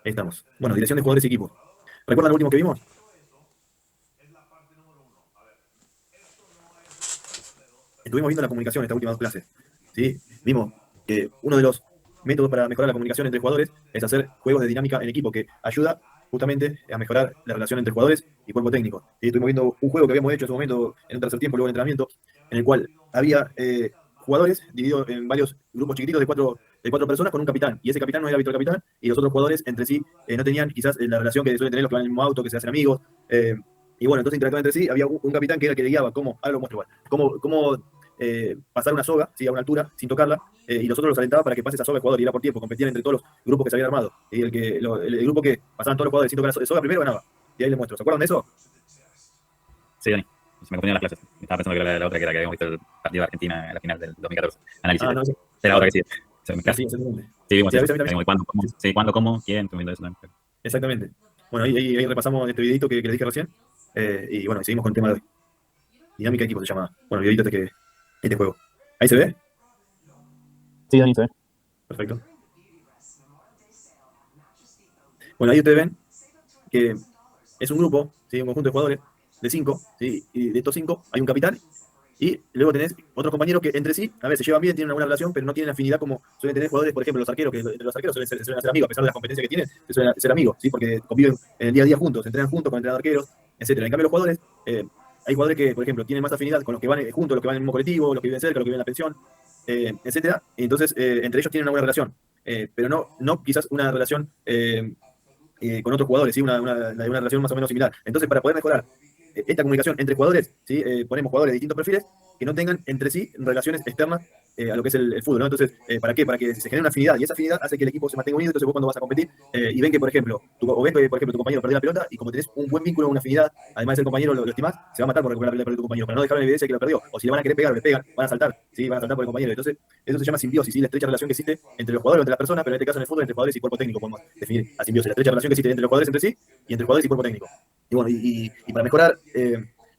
Ahí estamos. Bueno, dirección de jugadores y equipos. ¿Recuerdan lo último que vimos? Estuvimos viendo la comunicación estas últimas dos clases. ¿Sí? Vimos que uno de los métodos para mejorar la comunicación entre jugadores es hacer juegos de dinámica en equipo, que ayuda justamente a mejorar la relación entre jugadores y cuerpo técnico. ¿Sí? Estuvimos viendo un juego que habíamos hecho en su momento en un tercer tiempo, luego en entrenamiento, en el cual había jugadores divididos en varios grupos chiquititos de cuatro personas con un capitán. Y ese capitán no era Víctor Capitán, y los otros jugadores entre sí no tenían quizás la relación que suelen tener los que van en el mismo auto, que se hacen amigos. Y bueno, entonces interactuaban entre sí. Había un capitán que era el que le guiaba cómo, ahora lo muestro igual, cómo pasar una soga, ¿sí? A una altura sin tocarla, y los otros los alentaba para que pase esa soga el jugador y era por tiempo, competían entre todos los grupos que se habían armado. Y el grupo que pasaban todos los jugadores sin tocar la soga primero ganaba. Y ahí les muestro. ¿Se acuerdan de eso? Sí, Dani. Se me confundían las clases. Estaba pensando que era la otra que era que habíamos visto el partido de Argentina en la final del 2014. Análisis Ah, de. no, sí. Era la otra Claro. que sí. Se me Así, casi. exactamente. Sí, vimos Sí, a eso. veces a mí también. Como cuándo, cómo. Sí, sí, Sí, cuándo, cómo, quién. Estoy viendo eso también. exactamente. Bueno, ahí repasamos este videito que les dije recién. Y bueno, seguimos con el tema de hoy. Dinámica de equipo se llama. Bueno, el videito este juego. ¿Ahí se ve? Sí, Dani, se ve. Perfecto. Bueno, ahí ustedes ven que es un grupo, ¿sí? Un conjunto de jugadores de cinco, ¿sí? Y de estos cinco hay un capitán. Y luego tenés otros compañeros que entre sí, a ver, se llevan bien, tienen una buena relación, pero no tienen afinidad como suelen tener jugadores, por ejemplo, los arqueros, que entre los arqueros suelen hacer amigos, a pesar de las competencias que tienen, se suelen ser amigos, ¿sí? Porque conviven en el día a día juntos, entrenan juntos con entrenadores arqueros, etcétera. En cambio, los jugadores, hay jugadores que, por ejemplo, tienen más afinidad con los que van juntos, los que van en el mismo colectivo, los que viven cerca, los que viven en la pensión, etcétera. Y entonces, entre ellos tienen una buena relación, pero no quizás una relación con otros jugadores, ¿sí? Una relación más o menos similar. Entonces, para poder mejorar esta comunicación entre jugadores, ¿sí? Ponemos jugadores de distintos perfiles que no tengan entre sí relaciones externas a lo que es el fútbol, ¿no? Entonces, ¿para qué? Para que se genere una afinidad, y esa afinidad hace que el equipo se mantenga unido. Entonces vos cuando vas a competir y ven que, por ejemplo, o ven que, por ejemplo, tu compañero perdió la pelota, y como tenés un buen vínculo, una afinidad, además de ser compañero, lo estimás, se va a matar por recuperar la pelota que perdió tu compañero, para no dejar en evidencia que lo perdió. O si le van a querer pegar, le pegan, van a saltar, ¿sí? Van a saltar por el compañero. Entonces, eso se llama simbiosis, ¿sí? La estrecha relación que existe entre los jugadores o entre las personas, pero en este caso en el fútbol entre jugadores y cuerpo técnico podemos definir la simbiosis, la estrecha relación que existe entre los jugadores entre sí y entre jugadores y cuerpo técnico. Y bueno, y para mejorar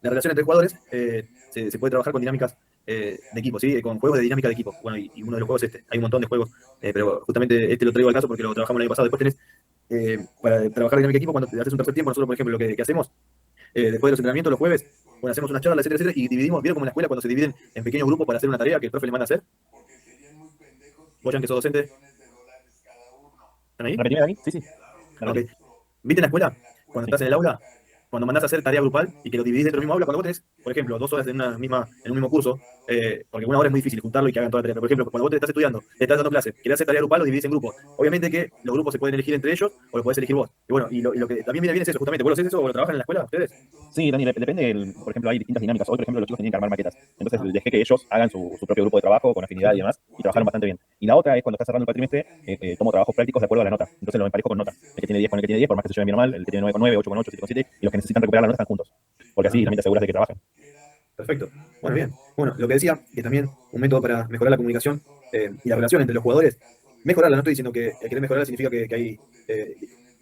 la relación entre jugadores, se puede trabajar con dinámicas de equipo, ¿sí? Con juegos de dinámica de equipo. Bueno, y uno de los juegos es este. Hay un montón de juegos, pero justamente este lo traigo al caso porque lo trabajamos el año pasado. Después tenés, para trabajar dinámica de equipo, cuando haces un tercer tiempo, nosotros, por ejemplo, lo que hacemos, después de los entrenamientos, los jueves, bueno, hacemos una charla, etcétera, etcétera, y dividimos, ¿vieron como en la escuela cuando se dividen en pequeños grupos para hacer una tarea que el profe le manda a hacer? Vos, Jan, que sos docente, ¿están ahí? Repetime, Dani. Sí, sí. Ok. Repetime. ¿Viste en la escuela? Cuando Sí. estás en el aula, cuando mandás a hacer tarea grupal y que lo dividís dentro del mismo aula, cuando vos tenés, por ejemplo, 2 horas en un mismo curso, porque una hora es muy difícil juntarlo y que hagan toda la tarea. Pero, por ejemplo, cuando vos te estás estudiando, te estás dando clase, querés hacer tarea grupal, lo dividís en grupos. Obviamente que los grupos se pueden elegir entre ellos o lo podés elegir vos. Y bueno, y lo que también viene bien es eso, justamente. ¿Vos lo hacés eso o lo trabajan en la escuela ustedes? Sí, Dani, depende, por ejemplo, hay distintas dinámicas. Hoy, por ejemplo, los chicos tenían que armar maquetas. Entonces dejé que ellos hagan su propio grupo de trabajo con afinidad y demás, y trabajaron bastante bien. Y la otra es cuando estás cerrando el cuatrimestre, tomo trabajos prácticos de acuerdo a la nota. Entonces lo emparejo con nota. El que tiene 10 con el que tiene 10, por más que se lleven bien o mal, el que tiene 9 con 9, 8 con 8, 7 con 7, y los que necesitan recuperar la nota están juntos. Porque Ah, así mira. también te aseguras de que trabajen. Perfecto. Bueno, bien. Bueno, lo que decía, que también un método para mejorar la comunicación y la relación entre los jugadores, mejorarla, no estoy diciendo que querer mejorarla significa eh,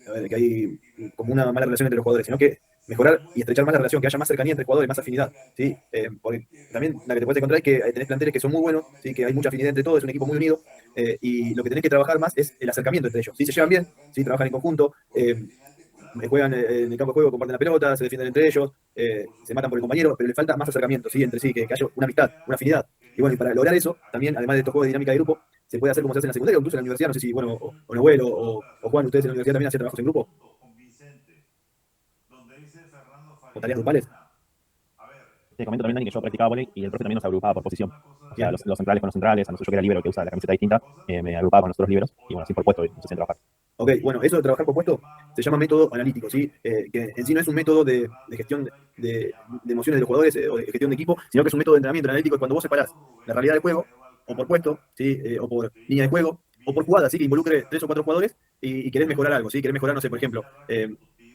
a ver, que hay como una mala relación entre los jugadores, sino que mejorar y estrechar más la relación, que haya más cercanía entre jugadores, más afinidad, ¿sí? Porque también la que te puedes encontrar es que tenés planteles que son muy buenos, ¿sí? Que hay mucha afinidad entre todos, es un equipo muy unido, y lo que tenés que trabajar más es el acercamiento entre ellos. Si se llevan bien, ¿sí? Trabajan en conjunto, juegan en el campo de juego, comparten la pelota, se defienden entre ellos, se matan por el compañero, pero le falta más acercamiento, ¿sí? Entre sí, que haya una amistad, una afinidad. Y bueno, y para lograr eso, también, además de estos juegos de dinámica de grupo, se puede hacer como se hace en la secundaria, o incluso en la universidad, no sé si, bueno, o Nahuel o Juan, ustedes en la universidad también hacen trabajos en grupo, o tareas grupales. Te comento también, Dani, que yo practicaba vóley y el profe también nos agrupaba por posición. O sea, Bien, los centrales con los centrales, a nosotros yo que era libero que usa la camiseta distinta, me agrupaba con los otros liberos y bueno, así por puesto y nos hacían trabajar. ok, bueno, eso de trabajar por puesto se llama método analítico, ¿sí? Que en sí no es un método de gestión de emociones de los jugadores o de gestión de equipo, sino que es un método de entrenamiento analítico cuando vos separás la realidad del juego, o por puesto, ¿sí? O por línea de juego, o por jugada, ¿sí? Que involucre 3 o 4 jugadores y querés mejorar algo, ¿sí? Querés mejorar, no sé, por ejemplo,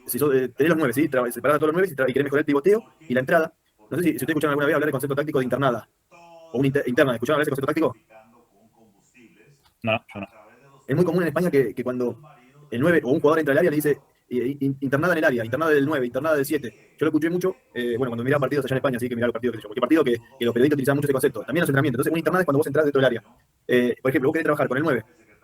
si tenés los 9, ¿sí? Separás a todos los 9 y querés mejorar el pivoteo y la entrada. No sé si ustedes escucharon alguna vez hablar del concepto táctico de internada, o una interna. ¿Escucharon hablar de ese concepto táctico? No, no, yo no. Es muy común en España que cuando el 9 o un jugador entra al área le dice internada en el área, internada del 9, internada del 7. Yo lo escuché mucho, bueno, cuando miraba partidos allá en España, así que miraba los partidos que yo, cualquier partido que los periodistas utilizaban mucho ese concepto. También los entrenamientos. Entonces, una internada es cuando vos entrás dentro del área. Por ejemplo, vos querés trabajar con el 9.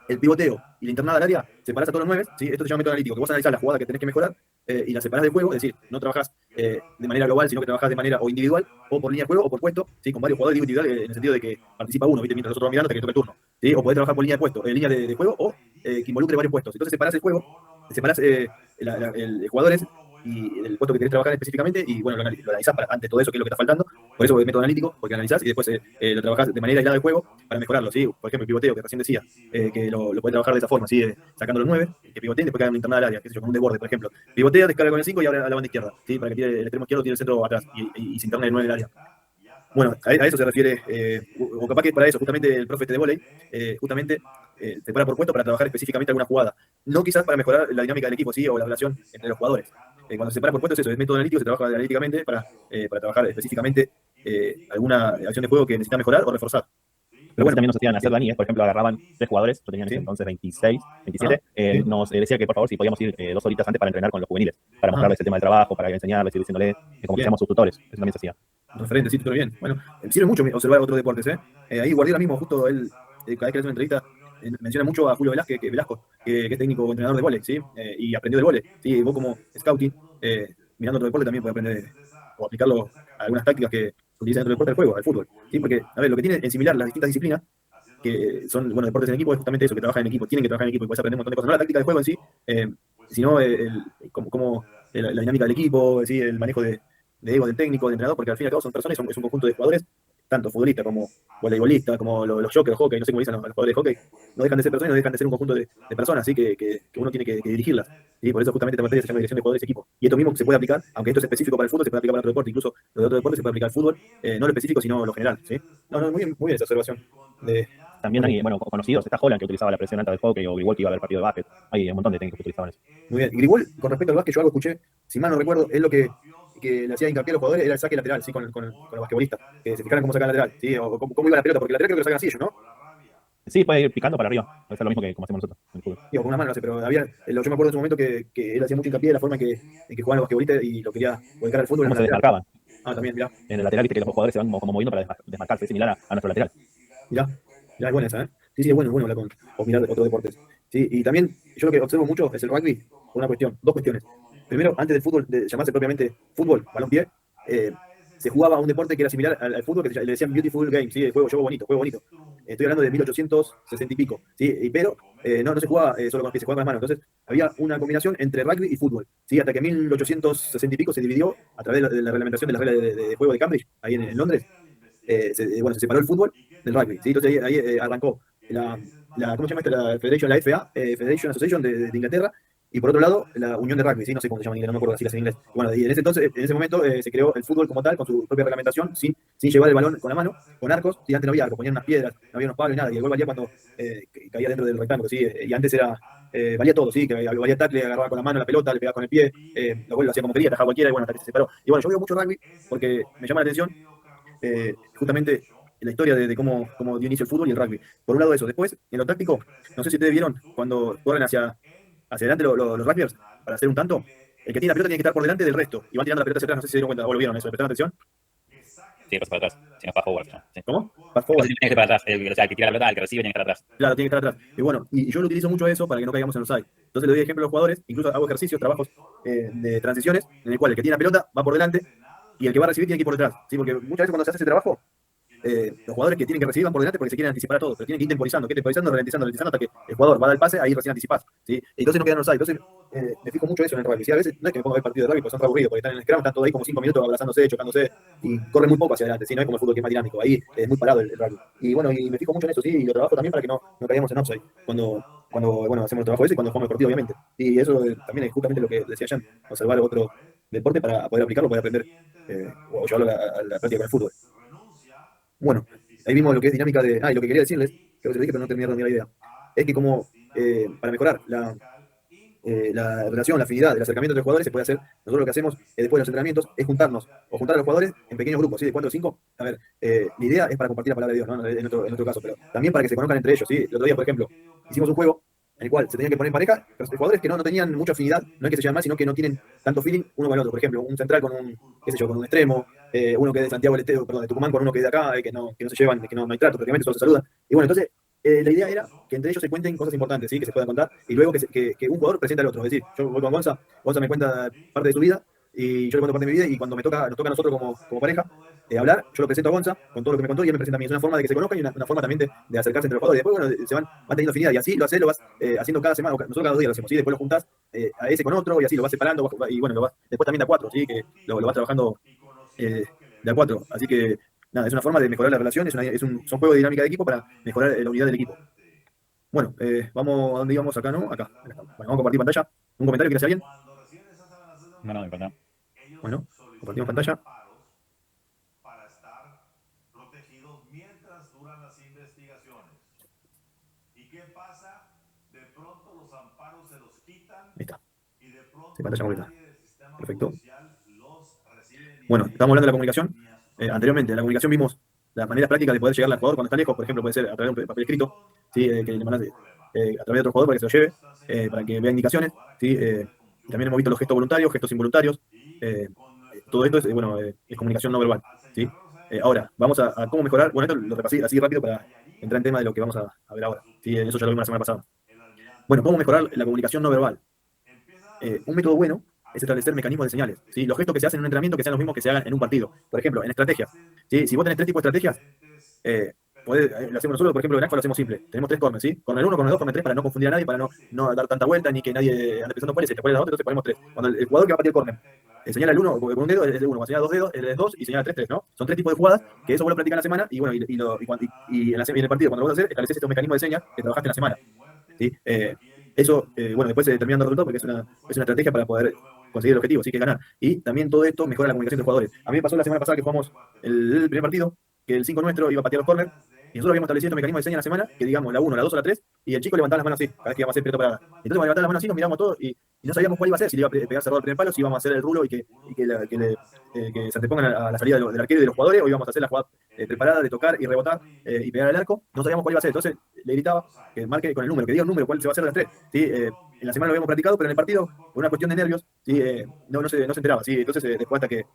el pivoteo y la internada al área, separás a todos los 9, ¿sí? Esto se llama método analítico, que vos analizás la jugada que tenés que mejorar y la separás del juego, es decir, no trabajás de manera global, sino que trabajás de manera o individual, o por línea de juego, o por puesto, ¿sí? Con varios jugadores, digo individual, en el sentido de que participa uno, ¿viste? Mientras nosotros vamos mirando hasta que toque el turno, ¿sí? O podés trabajar por línea de puesto, línea de juego, o que involucre varios puestos. Entonces separás el juego, separás el jugadores y el puesto que querés trabajar específicamente, y bueno, lo analizás para, ante todo eso, qué es lo que está faltando. Por eso el método analítico, porque analizás y después lo trabajás de manera aislada del juego para mejorarlo, ¿sí? Por ejemplo, el pivoteo, que recién decía, que lo puede trabajar de esa forma, ¿sí? Sacando los 9, que pivoteen, después que hagan una internada al área, qué sé yo, con un desborde, por ejemplo. Pivotea, descarga con el 5 y abre a la banda izquierda, ¿sí? Para que tire el extremo izquierdo, tire el centro atrás y se interne el 9 en el área. Bueno, a eso se refiere, o capaz que para eso, justamente el profe de vóley, justamente separa por puesto para trabajar específicamente alguna jugada. No quizás para mejorar la dinámica del equipo, ¿sí? O la relación entre los jugadores. Cuando se separa por puesto es eso, es método analítico, se trabaja analíticamente para trabajar específicamente alguna acción de juego que necesita mejorar o reforzar. Pero bueno, también nos hacían hacer Dani, por ejemplo, agarraban 3 jugadores, yo tenía en ese Sí. entonces 26, 27, Sí. nos decía que por favor si podíamos ir 2 horitas antes para entrenar con los juveniles, para mostrarles el tema del trabajo, para enseñarles, ir diciéndole como que Bien. seamos sus tutores, eso también se hacía. Referente, sí, todo bien. Bueno, sirve mucho observar otros deportes, ¿eh? Ahí Guardiola mismo, justo él, cada vez que le hace una entrevista, menciona mucho a Julio Velázquez, Velasco, que es técnico o entrenador de vóley, ¿sí? Y aprendió de vóley, ¿sí? Vos como scouting, mirando otro deporte también puedes aprender o aplicarlo a algunas tácticas que utilizan dentro del deporte del juego, al fútbol, ¿sí? Porque, a ver, lo que tiene en similar las distintas disciplinas, que son, bueno, deportes en equipo, es justamente eso, que trabajan en equipo, tienen que trabajar en equipo y puedes aprender un montón de cosas, no la táctica del juego en sí, sino la dinámica del equipo, ¿sí? El manejo de ego del técnico, del entrenador, porque al fin y al cabo son personas, es un conjunto de jugadores, tanto futbolistas como voleibolistas, como los jockeys, hockey, no sé cómo dicen los jugadores de hockey, no dejan de ser personas, no dejan de ser un conjunto de personas, ¿sí? que uno tiene que dirigirlas. ¿Sí? Por eso justamente esta materia se llama dirección de jugadores de equipo. Y esto mismo se puede aplicar, aunque esto es específico para el fútbol, se puede aplicar para otro deporte, incluso lo de otro deporte se puede aplicar al fútbol, no lo específico, sino lo general. ¿Sí? No, muy bien esa observación. También hay, bueno, conocidos, está Holland que utilizaba la presión alta del hockey, o igual que iba a ver partido de básquet, hay un montón de técnicos que utilizaban eso. Muy bien. Y Grigol, con respecto al básquet, yo algo escuché, si mal no recuerdo, es lo que le hacía hincapié a los jugadores, era el saque lateral, ¿sí? con los basquetbolistas, que se fijaran cómo sacan lateral, ¿sí? O cómo iba la pelota, porque el lateral creo que lo sacan así ellos, ¿no? Sí, puede ir picando para arriba, puede ser lo mismo que como hacemos nosotros en el fútbol. Digo, con una mano, no sé, pero había, yo me acuerdo en su momento que él hacía mucho hincapié en la forma en que jugaban los basquetbolistas y lo quería volcar al fútbol. Cómo se desmarcaban. Ah, también, mirá. En el lateral, viste que los jugadores se van como moviendo para desmarcarse, es similar a nuestro lateral. Mirá, es buena esa, ¿eh? Sí, es bueno hablar o mirar otros deportes. Sí, y también yo lo que observo mucho es el rugby, por una cuestión, dos cuestiones. Primero, antes del fútbol, de llamarse propiamente fútbol, balompié, se jugaba un deporte que era similar al fútbol, que le decían Beautiful Game, ¿sí? Juego bonito, juego bonito. Estoy hablando de 1860 y pico, ¿sí? Pero no se jugaba solo con los pies, se jugaba con las manos. Entonces, había una combinación entre rugby y fútbol, ¿sí? Hasta que en 1860 y pico se dividió a través de la reglamentación de las reglas de juego de Cambridge, ahí en Londres. Se separó el fútbol del rugby, ¿sí? Entonces ahí arrancó ¿cómo se llama esta? La Federation, la FA, Federation Association de Inglaterra, y por otro lado, la Unión de Rugby, ¿sí? No sé cómo se llama en inglés, no me acuerdo si las en inglés. Bueno, y en ese momento se creó el fútbol como tal, con su propia reglamentación, sin llevar el balón con la mano, con arcos, y antes no había arcos, ponían unas piedras, no había unos palos y nada, y el gol valía cuando caía dentro del rectángulo, ¿sí? Y antes valía todo, ¿sí? Que valía tackle, agarraba con la mano la pelota, le pegaba con el pie, los goles lo hacía como quería, atajaba cualquiera, y bueno, hasta que se separó. Y bueno, yo veo mucho rugby porque me llama la atención justamente la historia de cómo dio inicio el fútbol y el rugby. Por un lado eso. Después, en lo táctico, no sé si ustedes vieron, cuando corren hacia adelante los rugbyers para hacer un tanto, el que tiene la pelota tiene que estar por delante del resto. Y van tirando la pelota hacia atrás, no sé si se dieron cuenta, o lo vieron eso, ¿le prestaron atención? Sí, pasa para atrás. Si no, fast forward. ¿No? Sí. ¿Cómo? Fast forward. Tiene que estar para atrás. O sea, el que tira la pelota, el que recibe, tiene que estar atrás. Claro, tiene que estar atrás. Y bueno, y yo lo utilizo mucho eso para que no caigamos en los offside. Entonces le doy ejemplo a los jugadores, incluso hago ejercicios, trabajos de transiciones, en el cual el que tiene la pelota va por delante y el que va a recibir tiene que ir por detrás. ¿Sí? Porque muchas veces cuando se hace ese trabajo, los jugadores que tienen que recibir van por delante porque se quieren anticipar a todos, pero tienen que ir temporizando, ralentizando hasta que el jugador va a dar el pase, ahí recién anticipás, ¿sí? Y entonces no quedan offside. Entonces me fijo mucho eso en el rugby. ¿Sí? A veces no es que me ponga a ver partido de rugby porque son aburridos, porque están en el scrum, están todos ahí como 5 minutos abrazándose, chocándose y corren muy poco hacia adelante, ¿sí? No es como el fútbol que es más dinámico, ahí es muy parado el rugby. Y bueno, y me fijo mucho en eso, ¿sí? Y lo trabajo también para que no caigamos en offside cuando bueno, hacemos el trabajo ese y cuando jugamos el partido, obviamente. Y eso también es justamente lo que decía Jan, observar otro deporte para poder aplicarlo, poder aprender o llevarlo a la práctica con el fútbol. Bueno, ahí vimos lo que es dinámica de... y lo que quería decirles, creo que se lo dije, pero no terminé de redondear la idea. Es que como para mejorar la relación, la afinidad, el acercamiento entre los jugadores se puede hacer. Nosotros lo que hacemos después de los entrenamientos es juntarnos o juntar a los jugadores en pequeños grupos, ¿sí? De 4 o 5. A ver, la idea es para compartir la palabra de Dios, ¿no? En otro caso, pero también para que se conozcan entre ellos, ¿sí? El otro día, por ejemplo, hicimos un juego en el cual se tenían que poner en pareja los jugadores que no tenían mucha afinidad, no es que se llevan mal, sino que no tienen tanto feeling uno con el otro. Por ejemplo, un central con con un extremo, uno que es de Santiago del Estero, perdón, de Tucumán con uno que es de acá, que no se llevan, que no hay trato, prácticamente solo se saludan. Y bueno, entonces La idea era que entre ellos se cuenten cosas importantes, ¿sí? Que se puedan contar, y luego que un jugador presente al otro. Es decir, yo voy con Gonza, Gonza me cuenta parte de su vida, y yo le cuento parte de mi vida, y cuando nos toca a nosotros como pareja hablar, yo lo presento a Gonza con todo lo que me contó, y él me presenta a mí. Es una forma de que se conozcan y una forma también de acercarse entre los jugadores. Y después, bueno, van teniendo afinidad, y así lo vas haciendo cada semana, nosotros cada 2 días lo hacemos, ¿sí? Después lo juntás a ese con otro, y así lo vas separando, y bueno, después también de a 4, ¿sí? Que lo vas trabajando de a 4. Así que, nada, es una forma de mejorar la relación, son juegos de dinámica de equipo para mejorar la unidad del equipo. Bueno, vamos a dónde íbamos acá, ¿no? Acá. Bueno, vamos a compartir pantalla. ¿Un comentario que hace alguien? No, no, me falta. Bueno, compartimos pantalla. Ahí está. Sí, pantalla completa. Perfecto. Bueno, estamos hablando de la comunicación. Anteriormente, en la comunicación vimos las maneras prácticas de poder llegar al jugador cuando está lejos. Por ejemplo, puede ser a través de un papel escrito, ¿sí? Que le mandas a través de otro jugador para que se lo lleve, para que vea indicaciones, ¿sí? También hemos visto los gestos voluntarios, gestos involuntarios. Todo esto es, bueno, es comunicación no verbal, ¿sí? Ahora, vamos a cómo mejorar. Bueno, esto lo repasé así rápido para entrar en tema de lo que vamos a ver ahora, ¿sí? Eso ya lo vimos la semana pasada. Bueno, ¿cómo mejorar la comunicación no verbal? Un método bueno es establecer mecanismos de señales, ¿sí? Los gestos que se hacen en un entrenamiento que sean los mismos que se hagan en un partido. Por ejemplo, en estrategia, ¿sí? Si vos tenés 3 tipos de estrategias, lo hacemos nosotros, por ejemplo, en ACFA lo hacemos simple. Tenemos 3 corners, ¿sí? Corner 1, corner 2, corner 3, para no confundir a nadie, para no dar tanta vuelta, ni que nadie ande pensando cuál es la otra, entonces ponemos 3. Cuando el jugador que va a patear el corner señala el 1 con un dedo, es el 1. Cuando señala 2 dedos, es 2 y señala 3, 3, ¿no? Son 3 tipos de jugadas que eso vos lo practicas en la semana, y bueno, y en el partido, cuando lo vas a hacer, estableces estos mecanismos de señas que trabajaste en la semana, ¿sí? Bueno, después se terminan dando resultados porque es una estrategia para poder conseguir el objetivo, sí, que es ganar. Y también todo esto mejora la comunicación de los jugadores. A mí me pasó la semana pasada que jugamos el primer partido, que el 5 nuestro iba a patear los corners, y nosotros habíamos establecido estos mecanismos de señas en la semana, que digamos la 1, la 2 o la 3, y el chico levantaba las manos así, cada vez que íbamos a hacer pelota parada. Entonces cuando levantaba las manos así, nos miramos todos y no sabíamos cuál iba a ser, si le iba a pegar cerrado al primer palo, si íbamos a hacer el rulo que se antepongan a la salida del arquero y de los jugadores, o íbamos a hacer la jugada preparada de tocar y rebotar y pegar al arco. No sabíamos cuál iba a ser, entonces le gritaba que marque con el número, que diga un número, cuál se va a hacer de las 3, ¿sí? En la semana lo habíamos practicado, pero en el partido, por una cuestión de nervios, ¿sí? No se enteraba, ¿sí? Entonces después hasta que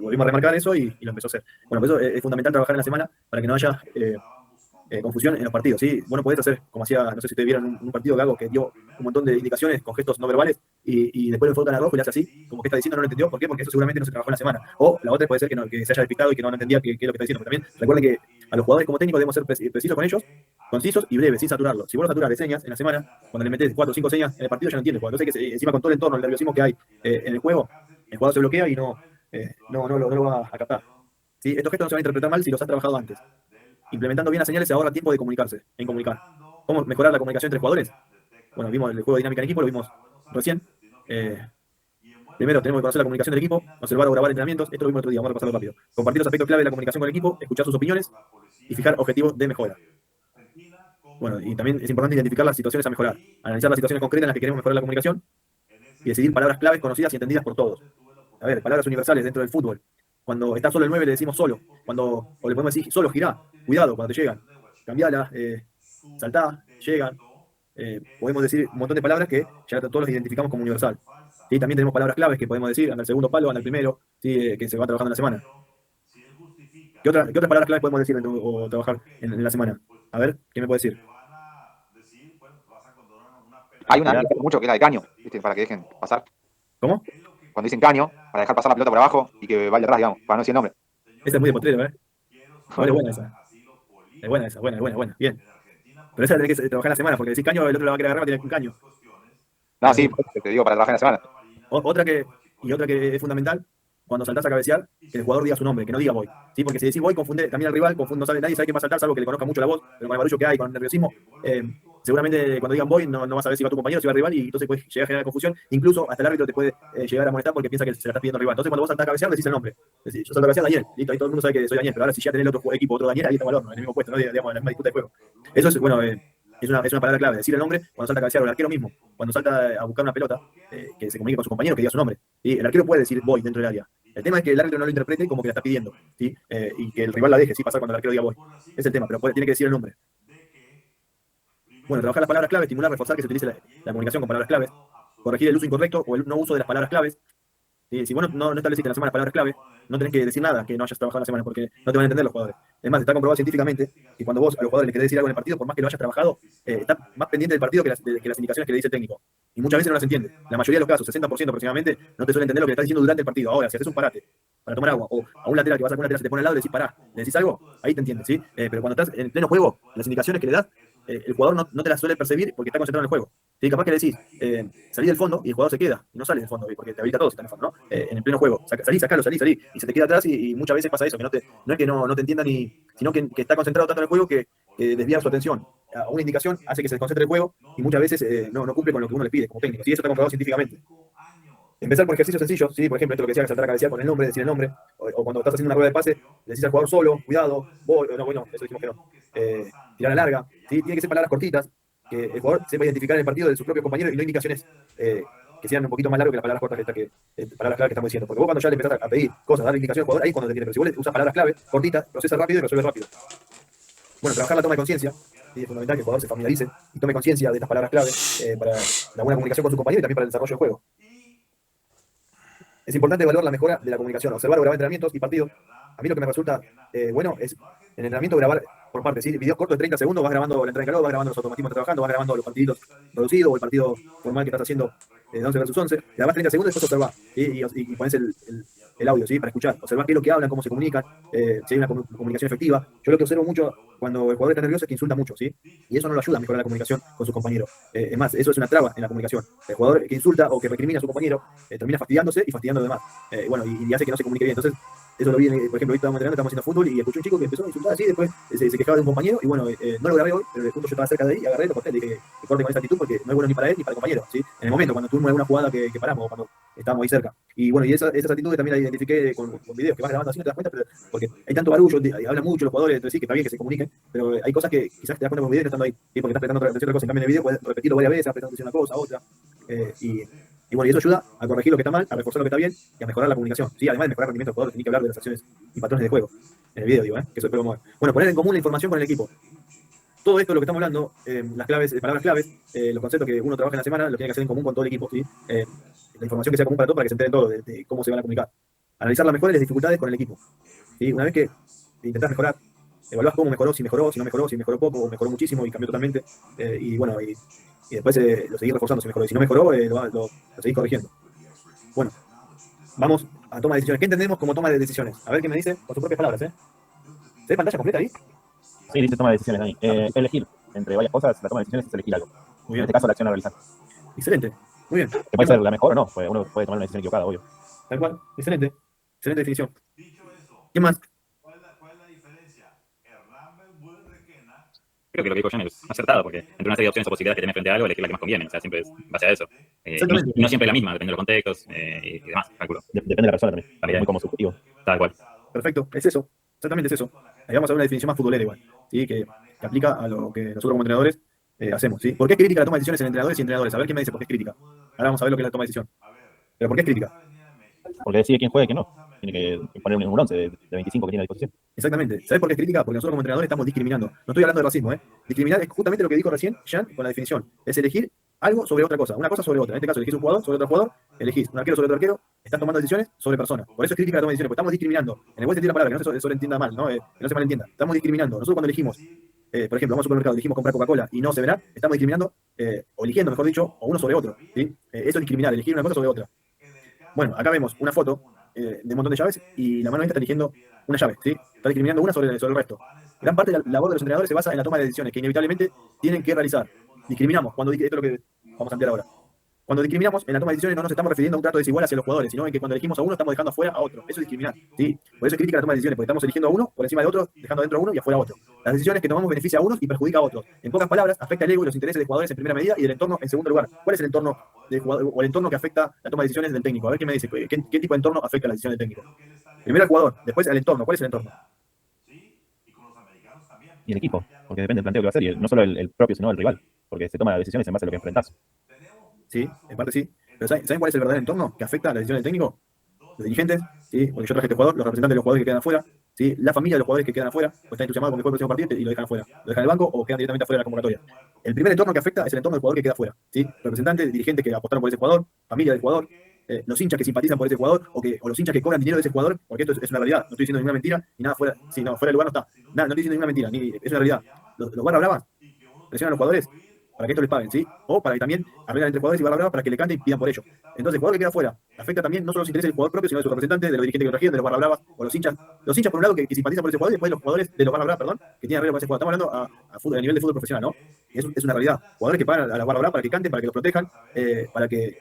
volvimos a remarcar eso y lo empezó a hacer. Bueno, por eso es fundamental trabajar en la semana para que no haya confusión en los partidos, ¿sí? Vos no podés hacer, como hacía, no sé si ustedes vieron un partido que hago, que dio un montón de indicaciones con gestos no verbales y después lo enfocan a rojo y le hace así, como que está diciendo no lo entendió. ¿Por qué? Porque eso seguramente no se trabajó en la semana. O la otra puede ser que se haya despistado y que no entendía qué es lo que está diciendo. Pero también recuerden que a los jugadores como técnicos debemos ser precisos con ellos, concisos y breves, sin saturarlos. Si vos lo saturas de señas en la semana, cuando le metés 4 o 5 señas en el partido ya no entiende. Entonces encima con todo el entorno, el nerviosismo que hay en el juego, el jugador se bloquea y no lo va a captar, ¿sí? Estos gestos no se van a interpretar mal si los has trabajado antes. Implementando bien las señales se ahorra tiempo de comunicarse, en comunicar. ¿Cómo mejorar la comunicación entre jugadores? Bueno, vimos el juego de dinámica en equipo, lo vimos recién. Primero tenemos que conocer la comunicación del equipo, observar o grabar entrenamientos. Esto lo vimos el otro día, vamos a repasarlo rápido. Compartir los aspectos clave de la comunicación con el equipo, escuchar sus opiniones y fijar objetivos de mejora. Bueno, y también es importante identificar las situaciones a mejorar, analizar las situaciones concretas en las que queremos mejorar la comunicación y decidir palabras claves conocidas y entendidas por todos. A ver, palabras universales dentro del fútbol. Cuando está solo el 9 le decimos solo. O le podemos decir solo, girá, cuidado cuando te llegan. Cambiala, saltá, llegan. Podemos decir un montón de palabras que ya todos los identificamos como universal. ¿Sí? También tenemos palabras claves que podemos decir, anda al segundo palo, anda al primero, ¿sí? Que se va trabajando en la semana. ¿Qué otras palabras claves podemos decir o trabajar en la semana? A ver, ¿qué me puede decir? Hay una que mucho que es la de caño, ¿viste? Para que dejen pasar. ¿Cómo? Cuando dicen caño, para dejar pasar la pelota por abajo y que vaya atrás, digamos, para no decir el nombre. Esa es muy de potrero, ¿eh? No, es buena esa. Es buena esa, buena. Bien. Pero esa tenés que trabajar en la semana, porque decir caño, el otro la va a querer agarrar, tiene un caño. No, sí, te digo para trabajar en la semana. Otra que es fundamental, cuando saltás a cabecear, que el jugador diga su nombre, que no diga voy. ¿Sí? Porque si decís voy, confunde también al rival, no sabe, nadie sabe quién va a saltar, salvo que le conozca mucho la voz, pero con el barullo que hay, con el nerviosismo, seguramente cuando digan voy no vas a ver si va tu compañero, si va el rival, y entonces puede llegar a generar confusión. Incluso hasta el árbitro te puede llegar a molestar porque piensa que se la estás pidiendo al rival. Entonces cuando vos saltás a cabecear, decís el nombre. Decís, yo salto a cabecear Daniel, listo, ahí todo el mundo sabe que soy Daniel, pero ahora si ya tenés el otro equipo, otro Daniel, ahí estamos al horno, en el mismo puesto, ¿no? Digamos, en la misma disputa de juego. Eso es, bueno, es una palabra clave, decir el nombre cuando salta a cabecear, o el arquero mismo, cuando salta a buscar una pelota, que se comunique con su compañero, que diga su nombre. ¿Sí? El arquero puede decir voy dentro del área. El tema es que el árbitro no lo interprete como que la está pidiendo, ¿sí? Y que el rival la deje, ¿sí? Pasar cuando el arquero diga voy. Es el tema, pero tiene que decir el nombre. Bueno, trabajar las palabras claves, estimular, reforzar que se utilice la comunicación con palabras claves, corregir el uso incorrecto o el no uso de las palabras claves, ¿sí? Si vos no estableciste en la semana las palabras clave, no tenés que decir nada que no hayas trabajado en la semana, porque no te van a entender los jugadores. Es más, está comprobado científicamente que cuando vos a los jugadores les querés decir algo en el partido, por más que lo hayas trabajado, está más pendiente del partido que las indicaciones que le dice el técnico. Y muchas veces no las entiende. La mayoría de los casos, 60% aproximadamente, no te suele entender lo que le estás diciendo durante el partido. Ahora, si haces un parate para tomar agua, o a un lateral que vas a un lateral se te pone al lado y le decís pará, le decís algo, ahí te entiende, ¿sí? Pero cuando estás en pleno juego, las indicaciones que le das, el jugador no te las suele percibir porque está concentrado en el juego. ¿Sí? Capaz que le decís, salí del fondo y el jugador se queda, y no sale del fondo, porque te habilita todo si está en el fondo, ¿no? En el pleno juego, salí, salí, y se te queda atrás y muchas veces pasa eso, que no es que no te entienda sino que está concentrado tanto en el juego que desvía su atención a una indicación, hace que se desconcentre el juego y muchas veces no cumple con lo que uno le pide como técnico. Sí, eso está comprobado científicamente. Empezar por ejercicios sencillos, ¿sí? Por ejemplo, esto lo que decía, saltar a cabecear con el nombre, decir el nombre, o cuando estás haciendo una rueda de pase, le decís al jugador solo, cuidado, voy, no, bueno, eso dijimos que no. Tirar a larga, ¿sí? Tiene que ser palabras cortitas, que el jugador sepa identificar en el partido de sus propios compañeros y no indicaciones que sean un poquito más largas que las palabras cortas palabras clave que estamos diciendo. Porque vos cuando ya le empezás a pedir cosas, a dar indicaciones al jugador, ahí es cuando te tiene. Pero si vos le usas palabras clave, cortitas, procesa rápido y resuelve rápido. Bueno, trabajar la toma de conciencia. ¿Sí? Es fundamental que el jugador se familiarice y tome conciencia de estas palabras clave para la buena comunicación con su compañero y también para el desarrollo del juego. Es importante evaluar la mejora de la comunicación, observar o grabar entrenamientos y partidos. A mí lo que me resulta bueno es en el entrenamiento grabar por partes, ¿sí? Videos cortos de 30 segundos, vas grabando la entrada en calor, vas grabando los automatismos que estás trabajando, vas grabando los partiditos reducidos o el partido formal que estás haciendo de 11 versus 11. Grabás 30 segundos y después observás, ¿sí? Y pones el audio, ¿sí? Para escuchar, observar qué es lo que hablan, cómo se comunican, si hay una comunicación efectiva. Yo lo que observo mucho cuando el jugador está nervioso es que insulta mucho, ¿sí? Y eso no lo ayuda a mejorar la comunicación con sus compañeros. Es más, eso es una traba en la comunicación. El jugador que insulta o que recrimina a su compañero termina fastidiándose y fastidiando a los demás. Bueno, y hace que no se comunique bien. Entonces, eso lo vi, por ejemplo, hoy estábamos entrenando, estábamos haciendo fútbol y escuché un chico que empezó a insultar así, después se quejaba de un compañero y bueno, no lo grabé hoy, pero justo yo estaba cerca de ahí y agarré y lo corté, le dije que corte con esa actitud porque no es bueno ni para él ni para el compañero, ¿sí? En el momento, cuando tuvimos alguna jugada que paramos, cuando estábamos ahí cerca. Y bueno, y esas actitudes también las identifiqué con videos que vas grabando así, no te das cuenta, pero porque hay tanto barullo, hablan mucho los jugadores, entonces sí, que está bien que se comuniquen, pero hay cosas que quizás te das cuenta con videos y no estando ahí, ¿sí? Porque estás prestando atención a otra cosa, en cambio en el video puedes repetirlo varias veces, prestando atención a una cosa, a otra, y bueno, y eso ayuda a corregir lo que está mal, a reforzar lo que está bien y a mejorar la comunicación. Sí, además de mejorar el rendimiento del jugador, tiene que hablar de las acciones y patrones de juego. En el video, digo, que eso espero mover. Bueno, poner en común la información con el equipo. Todo esto de lo que estamos hablando, las claves, palabras claves, los conceptos que uno trabaja en la semana, lo tiene que hacer en común con todo el equipo, ¿sí? La información que sea común para todos para que se enteren todos de cómo se van a comunicar. Analizar las mejores y las dificultades con el equipo. ¿Sí? Una vez que intentás mejorar, evaluás cómo mejoró, si mejoró poco o mejoró muchísimo y cambió totalmente. Y bueno, y después lo seguís reforzando si mejoró. Y si no mejoró, lo seguís corrigiendo. Bueno, vamos a toma de decisiones. ¿Qué entendemos como toma de decisiones? A ver qué me dice con sus propias palabras, ¿Se ve pantalla completa ahí? Sí, dice toma de decisiones, Dani. Elegir entre varias cosas, la toma de decisiones es elegir algo. Muy bien. En este caso, la acción a realizar. Excelente. Muy bien. Que puede ser la mejor o no, pues uno puede tomar una decisión equivocada, obvio. Tal cual. Excelente. Excelente definición. ¿Qué más? Creo que lo que dijo John es acertado, porque entre una serie de opciones o posibilidades que tenés frente a algo, elegir la que más conviene. O sea, siempre es base a eso. Exactamente. Y no siempre la misma, depende de los contextos y demás, calculo. Depende de la persona también. También. Muy como subjetivo. Tal cual. Perfecto. Es eso. Exactamente es eso. Ahí vamos a ver una definición más futbolera igual. ¿Sí? Que aplica a lo que nosotros como entrenadores hacemos. ¿Sí? ¿Por qué es crítica la toma de decisiones en entrenadores y entrenadores? A ver quién me dice por qué es crítica. Ahora vamos a ver lo que es la toma de decisión. ¿Pero por qué es crítica? Porque decide quién juega y quién no. Tiene que poner un 11 de 25 que tiene a disposición. Exactamente. ¿Sabes por qué es crítica? Porque nosotros como entrenadores estamos discriminando. No estoy hablando de racismo, Discriminar es justamente lo que dijo recién Jean con la definición. Es elegir algo sobre otra cosa. Una cosa sobre otra. En este caso elegís un jugador sobre otro jugador, elegís un arquero sobre otro arquero, estás tomando decisiones sobre personas. Por eso es crítica la toma de decisiones, porque estamos discriminando. En el buen sentido de la palabra, que no se sobreentienda mal, que no se malentienda. Estamos discriminando. Nosotros cuando elegimos, por ejemplo, vamos al supermercado, elegimos comprar Coca-Cola y no Seven Up, estamos discriminando, o eligiendo, mejor dicho, o uno sobre otro. ¿Sí? Eso es discriminar, elegir una cosa sobre otra. Bueno, acá vemos una foto de un montón de llaves y la mano esta está eligiendo una llave, ¿sí? Está discriminando una sobre el resto. Gran parte de la labor de los entrenadores se basa en la toma de decisiones que inevitablemente tienen que realizar. Discriminamos, esto es lo que vamos a ampliar ahora. Cuando discriminamos en la toma de decisiones no nos estamos refiriendo a un trato desigual hacia los jugadores, sino en que cuando elegimos a uno estamos dejando afuera a otro. Eso es discriminar, ¿sí? Por eso es crítica la toma de decisiones, porque estamos eligiendo a uno por encima de otro, dejando adentro a uno y afuera a otro. Las decisiones que tomamos benefician a unos y perjudica a otros. En pocas palabras, afecta el ego y los intereses de jugadores en primera medida y del entorno en segundo lugar. ¿Cuál es el entorno del jugador, o el entorno que afecta la toma de decisiones del técnico? A ver qué me dice, ¿qué tipo de entorno afecta la decisión del técnico? Primero al jugador, después al entorno. ¿Cuál es el entorno? Y el equipo, porque depende del planteo que va a hacer, y no solo el propio, sino el rival, porque se toma decisiones en base a lo que enfrentás. Sí, en parte sí. Pero ¿saben cuál es el verdadero entorno que afecta a la decisión del técnico? Los dirigentes, ¿sí? Porque yo traje este jugador, los representantes de los jugadores que quedan afuera, ¿sí? La familia de los jugadores que quedan afuera, o están entusiasmados con el próximo partido y lo dejan afuera. Lo dejan en el banco o quedan directamente afuera de la convocatoria. El primer entorno que afecta es el entorno del jugador que queda afuera, ¿sí? Representantes, dirigentes que apostaron por ese jugador, familia del jugador, los hinchas que simpatizan por ese jugador o los hinchas que cobran dinero de ese jugador, porque esto es una realidad, no estoy diciendo ninguna mentira, ni nada fuera, si no, fuera de lugar no está, nada, no estoy diciendo ninguna mentira, es una realidad. Los barra bravas presionan a los jugadores para que esto les paguen, ¿sí? O para que también arreglen entre jugadores y barra brava para que le canten y pidan por ello. Entonces, el jugador que queda fuera afecta también no solo los intereses del jugador propio, sino de sus representantes, de los dirigentes que lo trajeron, de los barra bravas o los hinchas. Los hinchas, por un lado, que simpatizan por ese jugador, y después los jugadores de los barra bravas, perdón, que tienen arreglo con ese jugador. Estamos hablando a nivel de fútbol profesional, ¿no? Es una realidad. Jugadores que pagan a la barra brava para que canten, para que los protejan, para que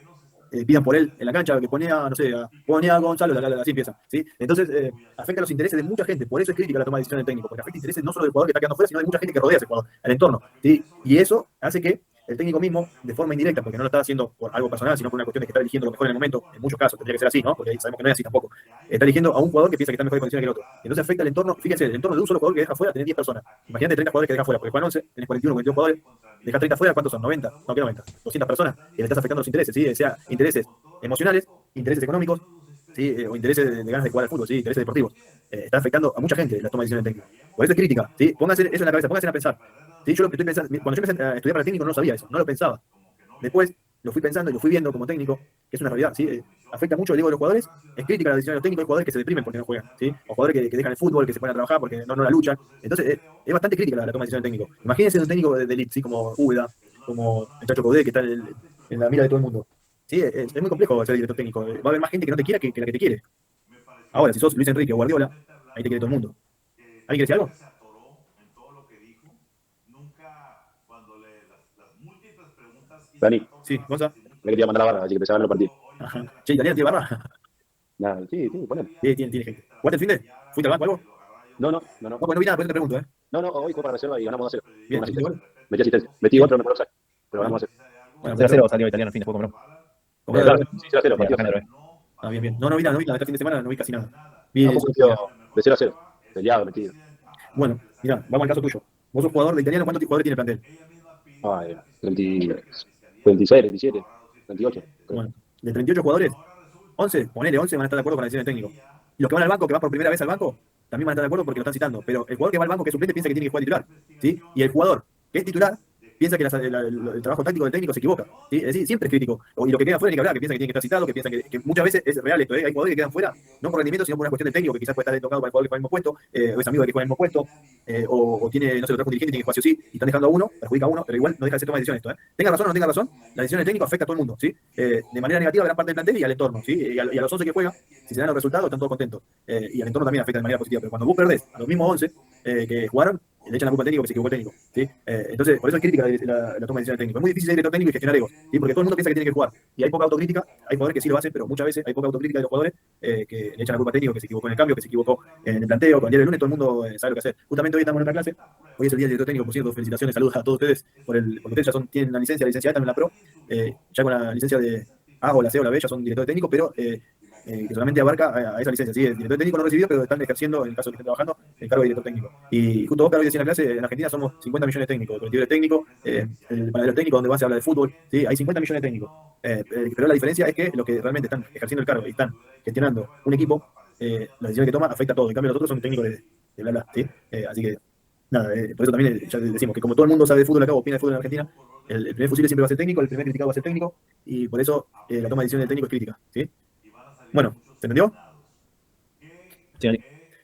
pidan por él en la cancha, que ponía, no sé, ponía a Gonzalo, así empieza, ¿sí? Entonces, afecta los intereses de mucha gente, por eso es crítica la toma de decisión del técnico, porque afecta intereses no solo del jugador que está quedando fuera, sino de mucha gente que rodea a ese jugador, al entorno, ¿sí? Y eso hace que el técnico mismo, de forma indirecta, porque no lo está haciendo por algo personal, sino por una cuestión de que está eligiendo lo mejor en el momento, en muchos casos tendría que ser así, ¿no? Porque sabemos que no es así tampoco. Está eligiendo a un jugador que piensa que está en mejores condiciones que el otro. Entonces afecta el entorno, fíjense, el entorno de un solo jugador que deja fuera, tener 10 personas. Imagínate 30 jugadores que deja fuera, porque juegan 11, tenés 41, 42 jugadores, deja 30 fuera, ¿cuántos son? 90, no, que 90, 200 personas, y le estás afectando los intereses, ¿sí? O sea, intereses emocionales, intereses económicos, ¿sí? O intereses de ganas de jugar al fútbol, ¿sí? Intereses deportivos. Está afectando a mucha gente la toma de decisiones del técnico. Por eso es crítica, ¿sí? Pónganse eso en la cabeza, pónganse a pensar. ¿Sí? Yo lo que estoy pensando, cuando yo empecé a estudiar para técnico no sabía eso, no lo pensaba. Después lo fui pensando y lo fui viendo como técnico, que es una realidad, ¿sí? Afecta mucho el ego de los jugadores, es crítica la decisión de los técnicos, hay jugadores que se deprimen porque no juegan, ¿sí? O jugadores que dejan el fútbol, que se ponen a trabajar porque no la luchan. Entonces, es bastante crítica la toma de decisión del técnico. Imagínense un técnico de elite, ¿sí? Como Úbeda, como el Chacho Coudet, que está en la mira de todo el mundo. Sí, es muy complejo ser director técnico. Va a haber más gente que no te quiera que la que te quiere. Ahora, si sos Luis Enrique o Guardiola, ahí te quiere todo el mundo. ¿Alguien quiere decir algo? Dani, Sí, Gonza. me quería mandar la barra, así que empecé a ver los partidos. Ajá. Che, ¿Italiano tiene barra? Nada, sí, poner. Sí, tiene gente. ¿Jugaste el fin de? ¿Fuiste al banco o algo? No. No, pues no vi nada, por eso te pregunto, ¿eh? No, hoy fue para reserva y ganamos 2-0. Bien, Una ¿hiciste asistencia. gol? Metí asistencia. Metí otro, no me lo saqué. Pero ganamos 2-0. Bueno, 0-0 salió italiano al fin, después compró. compró Claro, de sí, 0-0, Sí, partido. Ah, bien. No vi nada, este fin de semana no vi casi nada. Vi Fue un eso. partido de 0-0. Peleado, metido. Bueno, mira, vamos al caso tuyo. Vos sos jugador de italiano, ¿cuántos jugadores tiene el plantel? 36, 27, 38. Bueno, de 38 jugadores, 11, ponele 11 van a estar de acuerdo con la decisión del técnico. Y los que van al banco, que van por primera vez al banco, también van a estar de acuerdo porque lo están citando. Pero el jugador que va al banco, que es suplente, piensa que tiene que jugar titular, ¿sí? Y el jugador que es titular piensa que el trabajo táctico del técnico se equivoca, ¿sí? Es decir, siempre es crítico. Y lo que queda fuera ni que hablar, que piensa que tiene que estar citado, que piensa que muchas veces es real esto, ¿eh? Hay jugadores que quedan fuera, no por rendimiento, sino por una cuestión de técnico, que quizás puede estar tocado para el jugador que juega en el mismo puesto, o es amigo de que juega en el mismo puesto, o tiene, no sé, lo trajo un dirigente, tiene espacio sí, y están dejando a uno, perjudica a uno, pero igual no deja de ser toma de decisión esto, ¿eh? Tenga razón o no tenga razón, la decisión del técnico afecta a todo el mundo, ¿sí? De manera negativa a gran parte del plantel y al entorno, ¿sí? Y a los 11 que juegan, si se dan los resultados, están todos contentos. Y al entorno también afecta de manera positiva, pero cuando vos perdés a los mismos 11 que jugaron, le echan la culpa al técnico que se equivocó el técnico, ¿sí? Entonces, por eso es crítica la toma de decisión del técnico. Es muy difícil ser director técnico y gestionar egos, ¿sí? Porque todo el mundo piensa que tiene que jugar. Y hay poca autocrítica, hay jugadores que sí lo hacen, pero muchas veces hay poca autocrítica de los jugadores que le echan la culpa al técnico que se equivocó en el cambio, que se equivocó en el planteo. Con el día del lunes todo el mundo sabe lo que hacer. Justamente hoy estamos en otra clase, hoy es el día del director técnico, por cierto, felicitaciones, saludos a todos ustedes porque ustedes ya tienen la licencia A, también la Pro, ya con la licencia de A o la C o la B ya son director técnico, pero que solamente abarca a esa licencia. Sí, el director técnico no recibido, pero están ejerciendo, en el caso de que estén trabajando, el cargo de director técnico. Y justo vos, Carlos, decías en la clase, en Argentina somos 50 millones de técnicos, el colectivo de técnico, el panadero técnico, donde se habla de fútbol, ¿sí? Hay 50 millones de técnicos. Pero la diferencia es que los que realmente están ejerciendo el cargo y están gestionando un equipo, la decisión que toma afecta a todo. En cambio, los otros son técnicos de bla bla, ¿sí? Así que, nada, por eso también ya decimos que como todo el mundo sabe de fútbol acá, opina de fútbol en Argentina, el primer fusible siempre va a ser técnico, el primer criticado va a ser técnico, y por eso la toma de decisión del técnico es crítica, ¿sí? Bueno, ¿se entendió? Sí, Dani.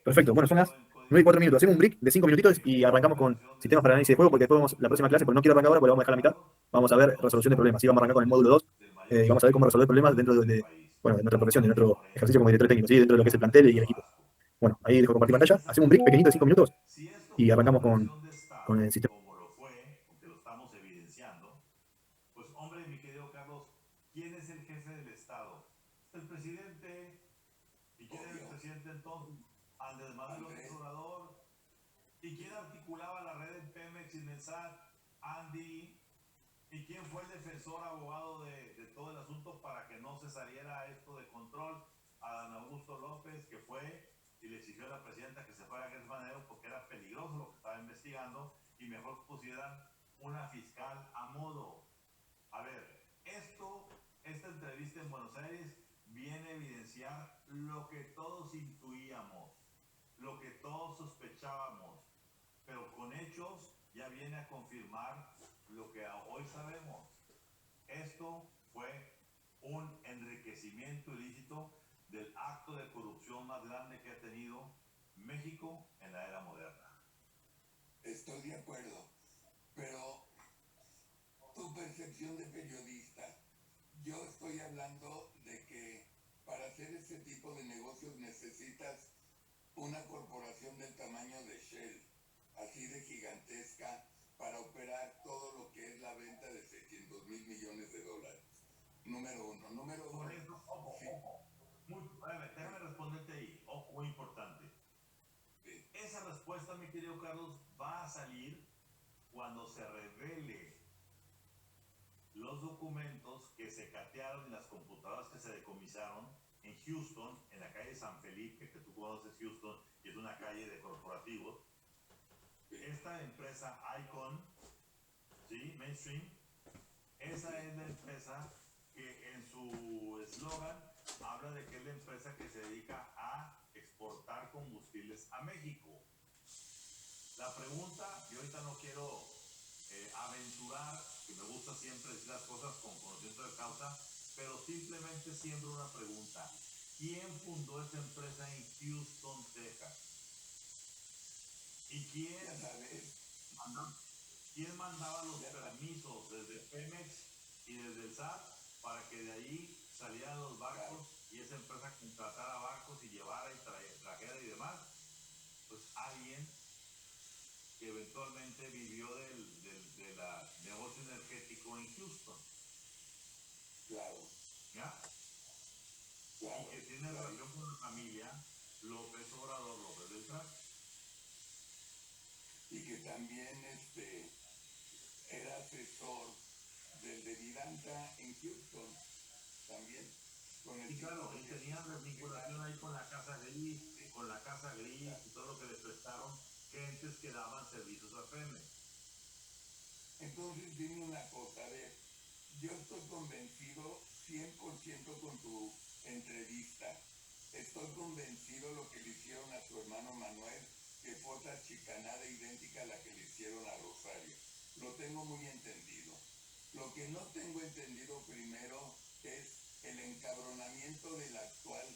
Perfecto, bueno, son las 9:04 minutos. Hacemos un break de 5 minutitos y arrancamos con sistemas para análisis de juego, porque después vamos la próxima clase, porque no quiero arrancar ahora, porque lo vamos a dejar a la mitad. Vamos a ver resolución de problemas. Sí, vamos a arrancar con el módulo 2 y vamos a ver cómo resolver problemas dentro bueno, de nuestra profesión, de nuestro ejercicio como director técnico, ¿sí? Dentro de lo que es el plantel y el equipo. Bueno, ahí dejo compartir pantalla. Hacemos un break pequeñito de 5 minutos y arrancamos con el sistema. enriquecimiento ilícito del acto de corrupción más grande que ha tenido México en la era moderna. Estoy de acuerdo, pero tu percepción de periodista, yo estoy hablando de que para hacer este tipo de negocios necesitas una corporación del tamaño de Shell, así de gigantesca, para operar todo lo que es la venta de 600,000 millones de dólares. Número uno. Número dos. Por eso, ojo, Sí. ojo. Déjame responderte ahí. Ojo, muy importante. Sí. Esa respuesta, mi querido Carlos, va a salir cuando se revele los documentos que se catearon en las computadoras que se decomisaron en Houston, en la calle San Felipe, que tú conoces Houston, y es una calle de corporativos. Esta empresa Icon, ¿sí? Mainstream, esa es la empresa que en su eslogan habla de que es la empresa que se dedica a exportar combustibles a México. La pregunta, y ahorita no quiero aventurar, que me gusta siempre decir las cosas con conocimiento de causa, pero simplemente siembro una pregunta. ¿Quién fundó esta empresa en Houston, Texas? ¿Y quién mandaba los permisos desde Pemex y desde el SAT para que de ahí salieran los barcos y esa empresa contratara barcos y llevara y trajera y demás? Pues alguien que eventualmente vivió del negocio energético en Houston. Claro. ¿Ya? Claro, y que tiene relación con la familia López Obrador López Beltrán. Y que también era asesor del de Vidanta en Houston, también. Con el Y claro, y tenían vinculación ahí con la Casa Gris, con la Casa Gris y todo lo que le prestaron gentes que daban servicios a Pemex. Entonces dime una cosa, a ver, yo estoy convencido 100% con tu entrevista. Estoy convencido lo que le hicieron a su hermano Manuel, que fue otra chicanada idéntica a la que le hicieron a Rosario. Lo tengo muy entendido. Lo que no tengo entendido primero es el encabronamiento del actual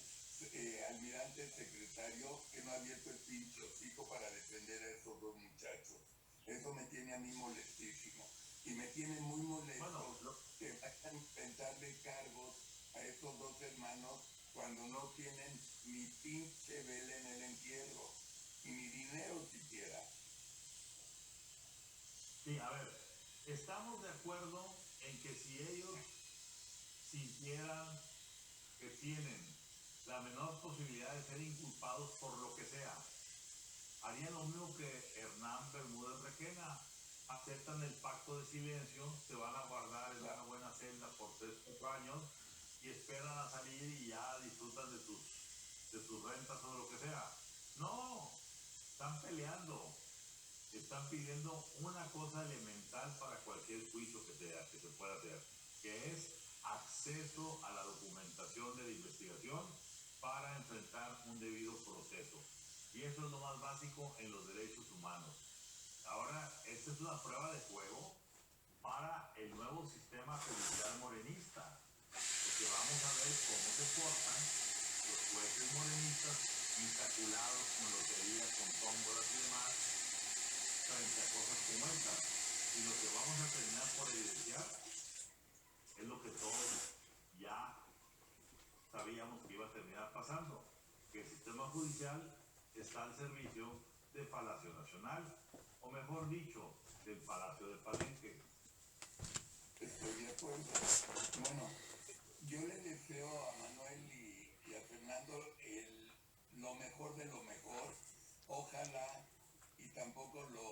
almirante secretario, que no ha abierto el pinche hocico para defender a esos dos muchachos. Eso me tiene a mí molestísimo. Y me tiene muy molesto que vayan a inventarle cargos a estos dos hermanos cuando no tienen ni pinche vela en el entierro, y ni dinero siquiera. Sí, a ver, estamos de acuerdo en que si ellos sintieran que tienen la menor posibilidad de ser inculpados por lo que sea, harían lo mismo que Hernán Bermúdez Requena. Aceptan el pacto de silencio, se van a guardar en una buena celda por 3 o 4 años y esperan a salir y ya disfrutan de sus rentas o de lo que sea. No, están peleando, están pidiendo una cosa elemental para cualquier juicio que se pueda hacer, que es acceso a la documentación de la investigación para enfrentar un debido proceso. Y eso es lo más básico en los derechos humanos. Ahora, esta es una prueba de fuego para el nuevo sistema judicial morenista, porque vamos a ver cómo se portan los jueces morenistas vinculados con loterías, con tómbolas y demás, frente a cosas como esta. Y lo que vamos a terminar por evidenciar es lo que todos ya sabíamos que iba a terminar pasando, que el sistema judicial está al servicio del Palacio Nacional, o mejor dicho, del Palacio de Palenque.